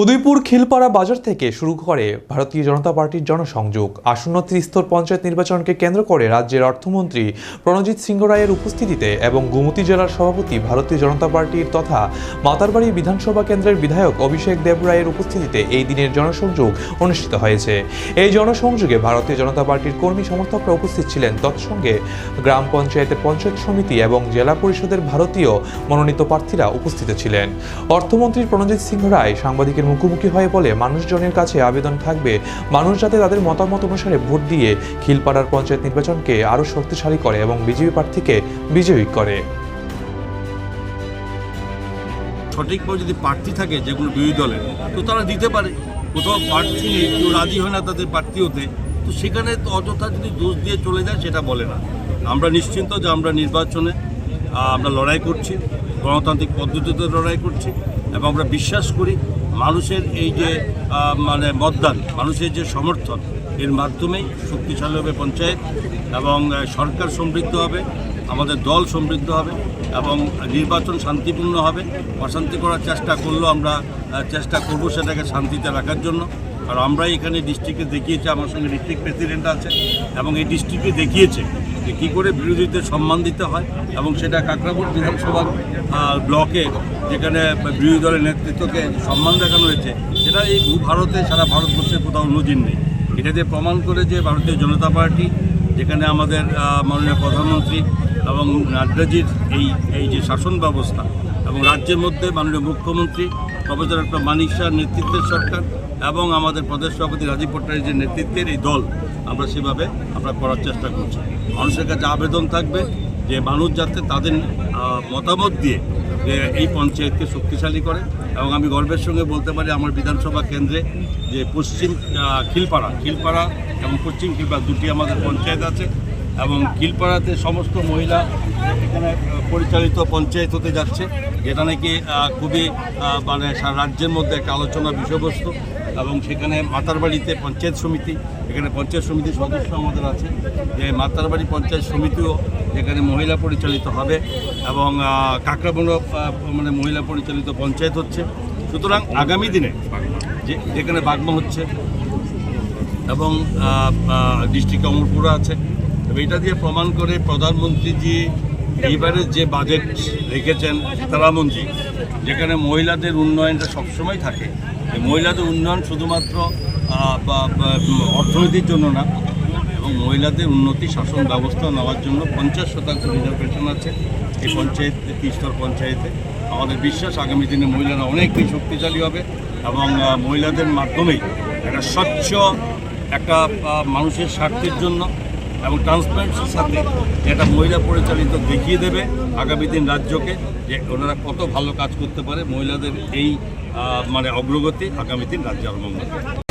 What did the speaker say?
উদয়পুর খিলপাড়া বাজার থেকে শুরু করে ভারতীয় জনতা পার্টির জনসংযোগ। আসন্ন ত্রিস্তর পঞ্চায়েত নির্বাচনকে কেন্দ্র করে রাজ্যের অর্থমন্ত্রী প্রণজিৎ সিংহ রায়ের উপস্থিতিতে এবং গোমতী জেলার সভাপতি ভারতীয় জনতা পার্টির তথা মাতারবাড়ি বিধানসভা কেন্দ্রের বিধায়ক অভিষেক দেব রায়ের উপস্থিতিতে এই দিনের জনসংযোগ অনুষ্ঠিত হয়েছে। এই জনসংযোগে ভারতীয় জনতা পার্টির কর্মী সমর্থকরা উপস্থিত ছিলেন। তৎসঙ্গে গ্রাম পঞ্চায়েতের পঞ্চায়েত সমিতি এবং জেলা পরিষদের ভারতীয় মনোনীত প্রার্থীরা উপস্থিত ছিলেন। অর্থমন্ত্রী প্রণজিৎ সিংহ রায় সাংবাদিকের মুখোমুখি হয়ে বলে, মানুষজনের কাছে আবেদন থাকবে মানুষ যাতে তাদের মতামত অনুসারে ভোট দিয়ে খিলপাড়ার পঞ্চায়েত নির্বাচনকে আরো শক্তিশালী করে এবং বিজেপি প্রার্থীকে বিজয়ী করে। সঠিকভাবে যদি প্রার্থী থাকে যেগুলো বিরোধী দলের, তো তারা দিতে পারে। কোথাও প্রার্থী নেই, কেউ রাজি হয় না তাদের প্রার্থী হতে, তো সেখানে তো অযথা যদি দোষ দিয়ে চলে যায় সেটা বলে না। আমরা নিশ্চিন্ত যে আমরা নির্বাচনে আমরা লড়াই করছি, গণতান্ত্রিক পদ্ধতিতে লড়াই করছি এবং আমরা বিশ্বাস করি মানুষের এই যে মতদান, মানুষের যে সমর্থন, এর মাধ্যমেই শক্তিশালী হবে পঞ্চায়েত এবং সরকার সমৃদ্ধ হবে, আমাদের দল সমৃদ্ধ হবে এবং নির্বাচন শান্তিপূর্ণ হবে। অশান্তি করার চেষ্টা করলেও আমরা চেষ্টা করব সেটাকে শান্তিতে রাখার জন্য। আর আমরাই এখানে ডিস্ট্রিক্টে দেখিয়েছি, আমার সঙ্গে ডিস্ট্রিক্ট প্রেসিডেন্ট আছে এবং এই ডিস্ট্রিক্টে দেখিয়েছে যে কী করে বিরোধীদের সম্মান দিতে হয় এবং সেটা কাকরাপুর বিধানসভার ব্লকে যেখানে বিরোধী দলের নেতৃত্বকে সম্মান দেখানো হয়েছে, সেটা এই ভারতে সারা ভারতবর্ষে কোথাও নজির নেই। এটা দিয়ে প্রমাণ করে যে ভারতীয় জনতা পার্টি, যেখানে আমাদের মাননীয় প্রধানমন্ত্রী এবং নাড্ডাজির এই যে শাসন ব্যবস্থা এবং রাজ্যের মধ্যে মাননীয় মুখ্যমন্ত্রী প্রফেসর ডক্টর মানিক শাহর নেতৃত্বের সরকার এবং আমাদের প্রদেশ সভাপতি রাজীব ভট্টাচার্যের নেতৃত্বের এই দল, আমরা সেভাবে আমরা করার চেষ্টা করছি। মানুষের কাছে আবেদন থাকবে যে মানুষ যাতে তাদের মতামত দিয়ে এই পঞ্চায়েতকে শক্তিশালী করে। এবং আমি গর্বের সঙ্গে বলতে পারি আমার বিধানসভা কেন্দ্রে যে পশ্চিম খিলপাড়া এবং পশ্চিম খিলপাড়া দুটি আমাদের পঞ্চায়েত আছে এবং খিলপাড়াতে সমস্ত মহিলা এখানে পরিচালিত পঞ্চায়েত হতে যাচ্ছে, যেটা নাকি খুবই সারা রাজ্যের মধ্যে একটা আলোচনার বিষয়বস্তু। এবং সেখানে মাতারবাড়িতে পঞ্চায়েত সমিতি, এখানে পঞ্চায়েত সমিতির সদস্য আমাদের আছে, যে মাতারবাড়ি পঞ্চায়েত সমিতিও যেখানে মহিলা পরিচালিত হবে এবং কাকরাবন মহিলা পরিচালিত পঞ্চায়েত হচ্ছে। সুতরাং আগামী দিনে যেখানে বাগমা হচ্ছে এবং ডিস্ট্রিক্ট অমরপুরা আছে, এটা দিয়ে প্রমাণ করে প্রধানমন্ত্রীজি এইবারে যে বাজেট রেখেছেন সীতারামনজি, যেখানে মহিলাদের উন্নয়নটা সবসময় থাকে। মহিলাদের উন্নয়ন শুধুমাত্র অর্থনীতির জন্য না, এবং মহিলাদের উন্নতি শাসন ব্যবস্থা নেওয়ার জন্য 50% রিজার্ভেশন আছে এই পঞ্চায়েত, ত্রিস্তর পঞ্চায়েতে। আমাদের বিশ্বাস আগামী দিনে মহিলারা অনেকটাই শক্তিশালী হবে এবং মহিলাদের মাধ্যমেই একটা স্বচ্ছ একটা মানুষের স্বার্থের জন্য এবং ট্রান্সপারেন্সির সাথে একটা মহিলা পরিচালিত দেখিয়ে দেবে আগামী দিন রাজ্যকে যে ওনারা কত ভালো কাজ করতে পারে। মহিলাদের এই অগ্রগতি আগামী দিন রাজ্যে আরম্ভ হবে।